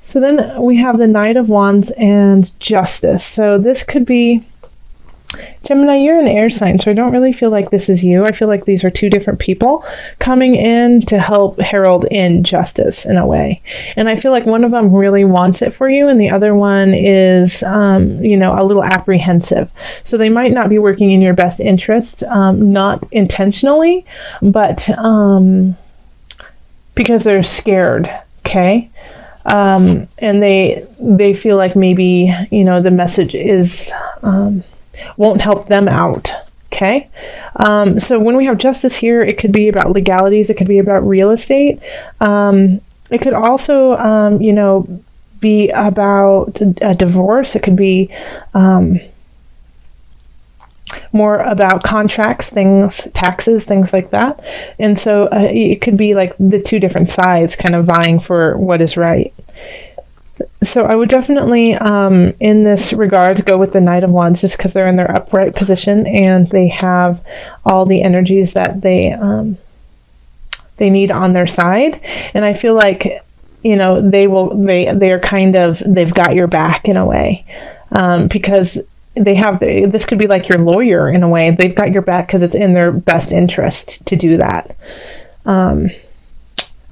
So then we have the Knight of Wands and Justice. So this could be, Gemini, you're an air sign, so I don't really feel like this is you. I feel like these are two different people coming in to help herald in justice in a way. And I feel like one of them really wants it for you, and the other one is, a little apprehensive. So they might not be working in your best interest, not intentionally, but because they're scared, okay? And they feel like maybe, the message is... won't help them out. Okay. So when we have justice here, it could be about legalities. It could be about real estate. It could also, be about a divorce. It could be more about contracts, things, taxes, things like that. And so it could be like the two different sides kind of vying for what is right. So I would definitely, in this regard, go with the Knight of Wands just because they're in their upright position and they have all the energies that they need on their side. And I feel like, they're they've got your back in a way, because this could be like your lawyer in a way. They've got your back because it's in their best interest to do that.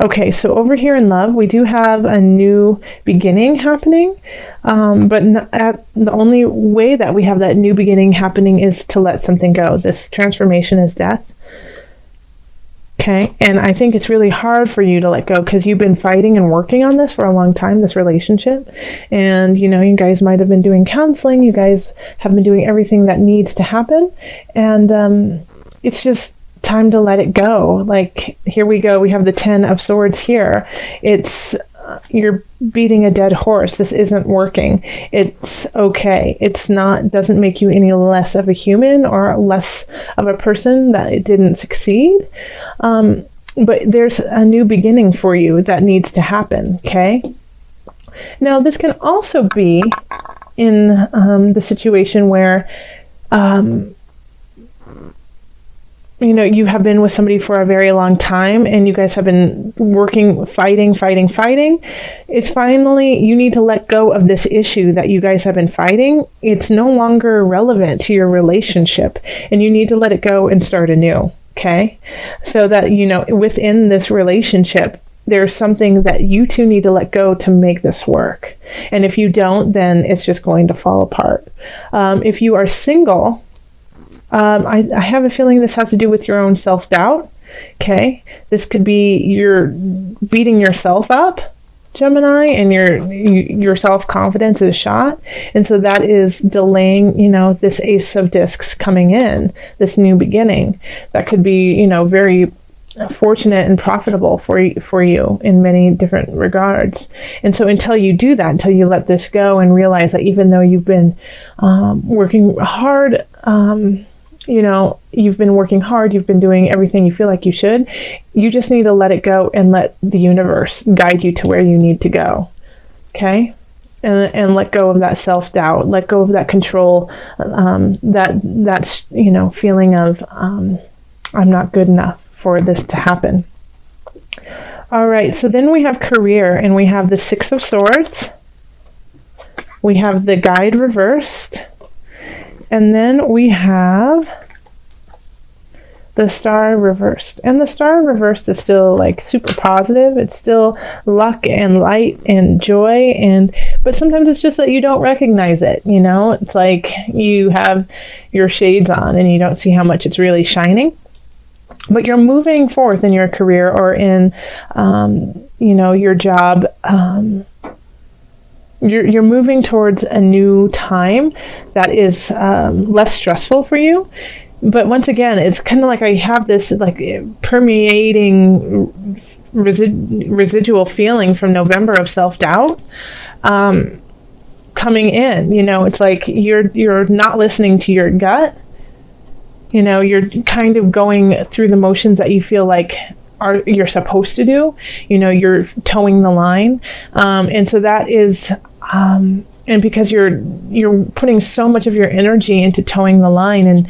Okay, so over here in love, we do have a new beginning happening, but the only way that we have that new beginning happening is to let something go. This transformation is death. Okay, and I think it's really hard for you to let go because you've been fighting and working on this for a long time, this relationship. And, you guys might have been doing counseling. You guys have been doing everything that needs to happen. And it's just time to let it go. Like, here we go. We have the 10 of Swords here. It's you're beating a dead horse. This isn't working. It's okay. It's not, doesn't make you any less of a human or less of a person that it didn't succeed. But there's a new beginning for you that needs to happen. Okay. Now this can also be in the situation where, you have been with somebody for a very long time and you guys have been working, fighting. It's finally, you need to let go of this issue that you guys have been fighting. It's no longer relevant to your relationship and you need to let it go and start anew. Okay. So that, within this relationship, there's something that you two need to let go to make this work. And if you don't, then it's just going to fall apart. If you are single, I have a feeling this has to do with your own self-doubt. Okay. This could be you're beating yourself up, Gemini, and your self-confidence is shot. And so that is delaying, this Ace of Discs coming in, this new beginning. That could be, very fortunate and profitable for you in many different regards. And so until you do that, until you let this go and realize that even though you've been working hard, you've been working hard, you've been doing everything you feel like you should, you just need to let it go and let the universe guide you to where you need to go. Okay? And let go of that self-doubt, let go of that control, that's feeling of, I'm not good enough for this to happen. All right, so then we have career, and we have the Six of Swords. We have the Guide reversed. And then we have the Star reversed. And the Star reversed is still like super positive. It's still luck and light and joy. But sometimes it's just that you don't recognize it. It's like you have your shades on and you don't see how much it's really shining. But you're moving forth in your career or in, your job. You're moving towards a new time that is less stressful for you. But once again, it's kind of like I have this like permeating residual feeling from November of self-doubt coming in. It's like you're not listening to your gut. You're kind of going through the motions that you feel like you're supposed to do. You're towing the line. And so that is, and because you're putting so much of your energy into towing the line and,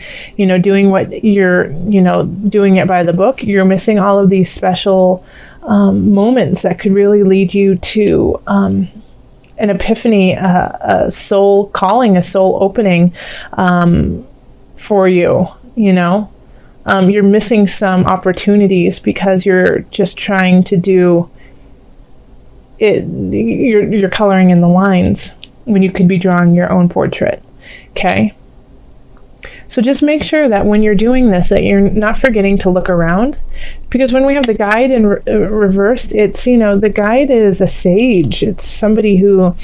doing what you're, doing it by the book, you're missing all of these special moments that could really lead you to an epiphany, a soul calling, a soul opening for you, you know. You're missing some opportunities because you're just trying to do it. You're coloring in the lines when you could be drawing your own portrait. Okay. So just make sure that when you're doing this, that you're not forgetting to look around, because when we have the guide in reversed, it's, you know, the guide is a sage. It's somebody who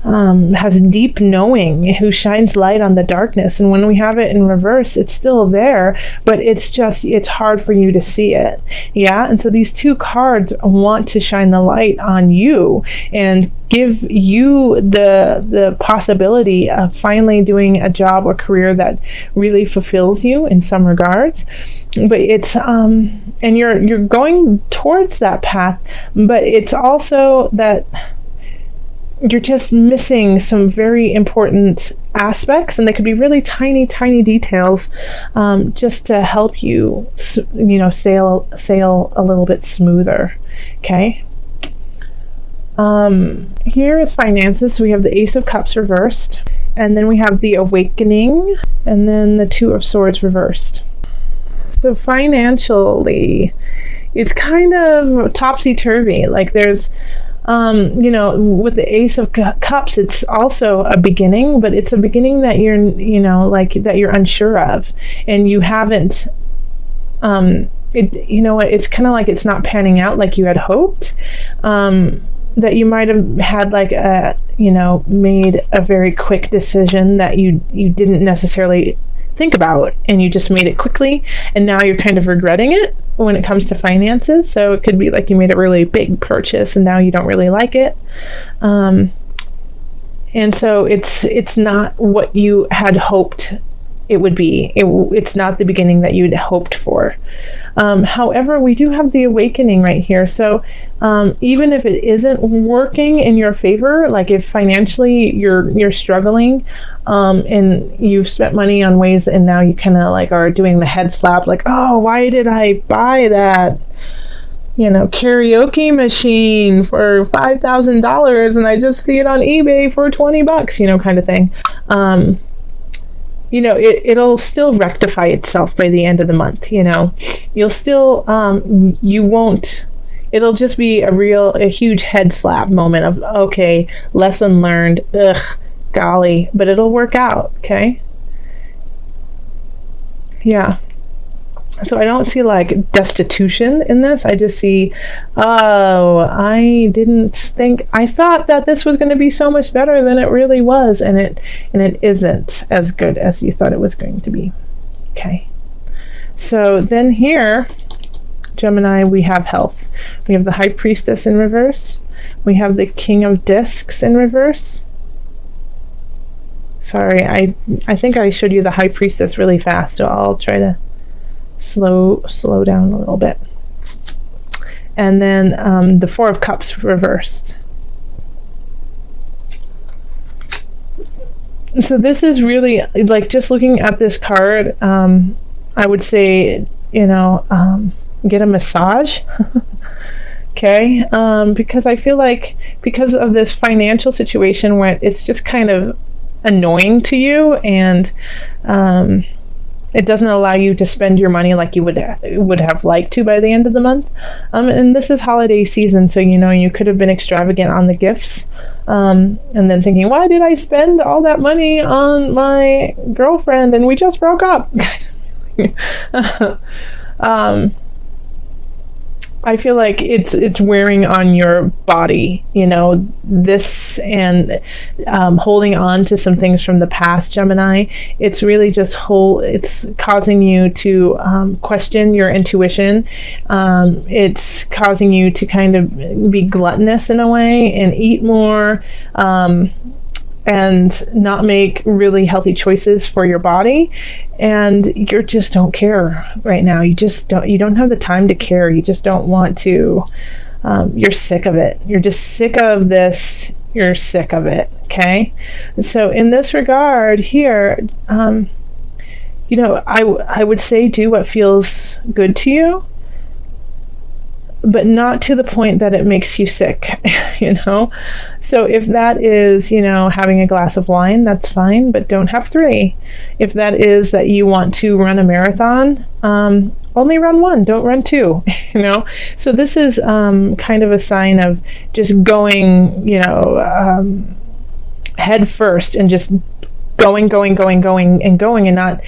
has deep knowing, who shines light on the darkness. And when we have it in reverse, it's still there, but it's hard for you to see it. Yeah. And so these two cards want to shine the light on you and give you the possibility of finally doing a job or career that really fulfills you in some regards. But it's and you're going towards that path, but it's also that you're just missing some very important aspects, and they could be really tiny details, just to help you, you know, sail a little bit smoother. Okay. Here is finances. So we have the Ace of Cups reversed, and then we have the Awakening, and then the Two of Swords reversed. So financially, it's kind of topsy-turvy. Like there's you know, with the Ace of Cups, it's also a beginning, but it's a beginning that you're, you know, like that you're unsure of, and you haven't, you know what, it's kind of like it's not panning out like you had hoped, that you might have had like a, you know, made a very quick decision that you didn't necessarily think about, and you just made it quickly, and now you're kind of regretting it when it comes to finances. So it could be like you made a really big purchase and now you don't really like it, and so it's not what you had hoped it would be. It's not the beginning that you'd hoped for. However, we do have the Awakening right here. So even if it isn't working in your favor, like if financially you're struggling, and you've spent money on ways, and now you kind of like are doing the head slap, like, oh, why did I buy that, you know, karaoke machine for $5,000 and I just see it on eBay for $20, you know, kind of thing. You know, it'll still rectify itself by the end of the month. You know, you'll still, you won't, it'll just be a huge head slap moment of, okay, lesson learned, ugh, golly, but it'll work out. Okay. Yeah. So I don't see like destitution in this. I just see, oh, I thought that this was going to be so much better than it really was, and it isn't as good as you thought it was going to be. Okay. So then here, Gemini, we have health. We have the High Priestess in reverse. We have the King of Discs in reverse. Sorry, I think I showed you the High Priestess really fast, so I'll try to slow down a little bit. And then the Four of Cups reversed. So this is really, like, just looking at this card, I would say, you know, get a massage. Okay, because I feel like because of this financial situation where it's just kind of annoying to you, and it doesn't allow you to spend your money like you would have liked to by the end of the month. And this is holiday season, so, you know, you could have been extravagant on the gifts, and then thinking, why did I spend all that money on my girlfriend and we just broke up? I feel like it's wearing on your body, you know, this, and holding on to some things from the past, Gemini. It's really just it's causing you to question your intuition. It's causing you to kind of be gluttonous in a way and eat more, and not make really healthy choices for your body, and you just don't care right now. You don't have the time to care. You just don't want to. You're sick of it. You're just sick of this. You're sick of it. Okay. So in this regard here, you know, I would say do what feels good to you, but not to the point that it makes you sick, you know? So if that is, having a glass of wine, that's fine, but don't have 3. If that is that you want to run a marathon, only run 1, don't run 2, So this is kind of a sign of just going, head first and just going, and not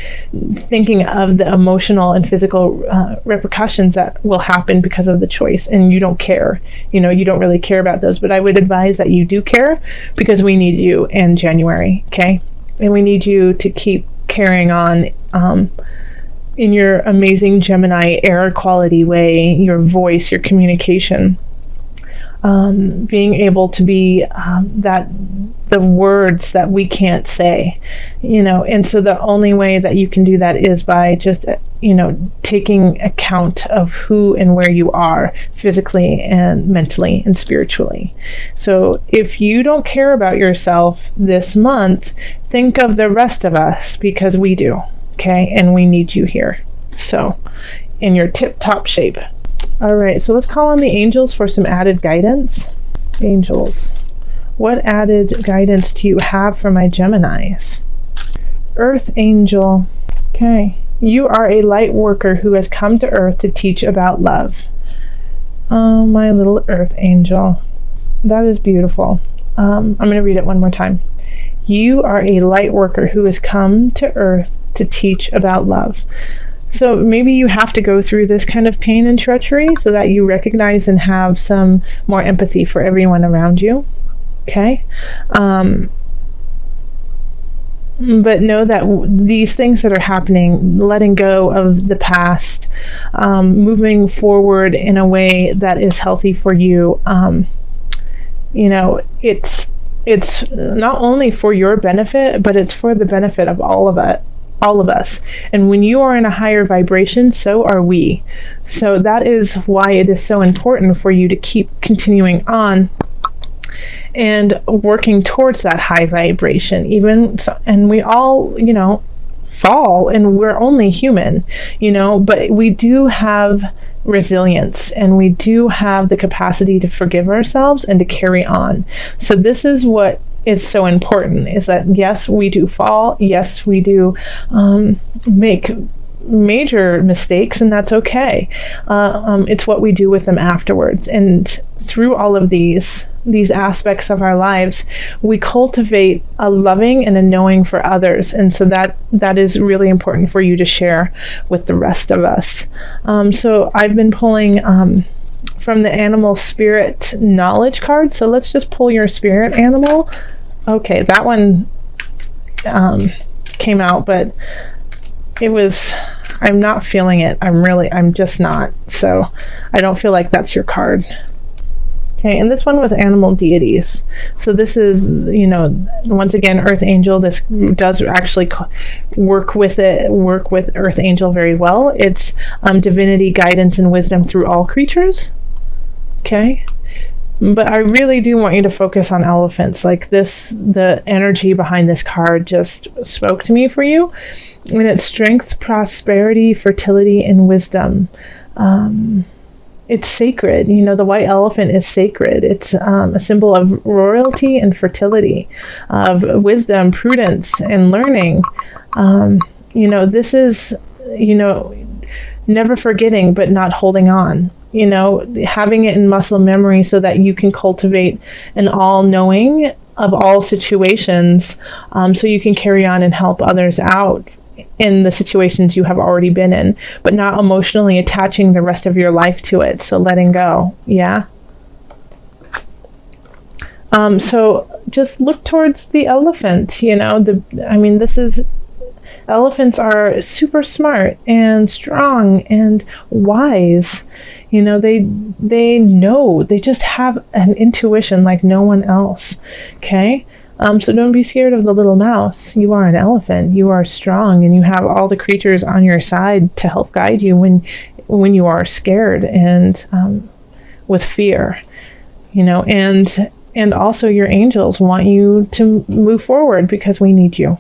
thinking of the emotional and physical repercussions that will happen because of the choice. And you don't care. You don't really care about those. But I would advise that you do care, because we need you in January, okay? And we need you to keep carrying on in your amazing Gemini air quality way, your voice, your communication. Being able to be the words that we can't say, and so the only way that you can do that is by just, taking account of who and where you are physically and mentally and spiritually. So if you don't care about yourself this month, think of the rest of us, because we do, okay? And we need you here. So in your tip-top shape. All right, so let's call on the angels for some added guidance. Angels, what added guidance do you have for my Geminis? Earth angel, okay. You are a light worker who has come to Earth to teach about love. Oh, my little Earth angel. That is beautiful. I'm going to read it one more time. You are a light worker who has come to Earth to teach about love. So maybe you have to go through this kind of pain and treachery so that you recognize and have some more empathy for everyone around you. Okay? But know that these things that are happening, letting go of the past, moving forward in a way that is healthy for you, it's not only for your benefit, but it's for the benefit of all of us. And when you are in a higher vibration, so are we. So that is why it is so important for you to keep continuing on and working towards that high vibration. And we all, fall, and we're only human, but we do have resilience, and we do have the capacity to forgive ourselves and to carry on. So this is what is so important, is that yes, we do fall, yes, we do make major mistakes, and that's okay. It's what we do with them afterwards. And through all of these aspects of our lives, we cultivate a loving and a knowing for others, and so that is really important for you to share with the rest of us. So I've been pulling from the animal spirit knowledge card. So let's just pull your spirit animal. Okay, that one came out, but I'm not feeling it. I'm just not. So I don't feel like that's your card. Okay, and this one was animal deities. So this is, once again, Earth Angel. This does actually work with Earth Angel very well. It's divinity, guidance, and wisdom through all creatures. Okay? But I really do want you to focus on elephants. Like the energy behind this card just spoke to me for you. And it's strength, prosperity, fertility, and wisdom. It's sacred. The white elephant is sacred. It's a symbol of royalty and fertility, of wisdom, prudence, and learning. This is, never forgetting but not holding on. Having it in muscle memory so that you can cultivate an all-knowing of all situations, so you can carry on and help others out in the situations you have already been in, but not emotionally attaching the rest of your life to it. So letting go. Yeah. So just look towards the elephant. Elephants are super smart and strong and wise. They know. They just have an intuition like no one else. Okay? So don't be scared of the little mouse. You are an elephant. You are strong, and you have all the creatures on your side to help guide you when you are scared and with fear. And also your angels want you to move forward because we need you.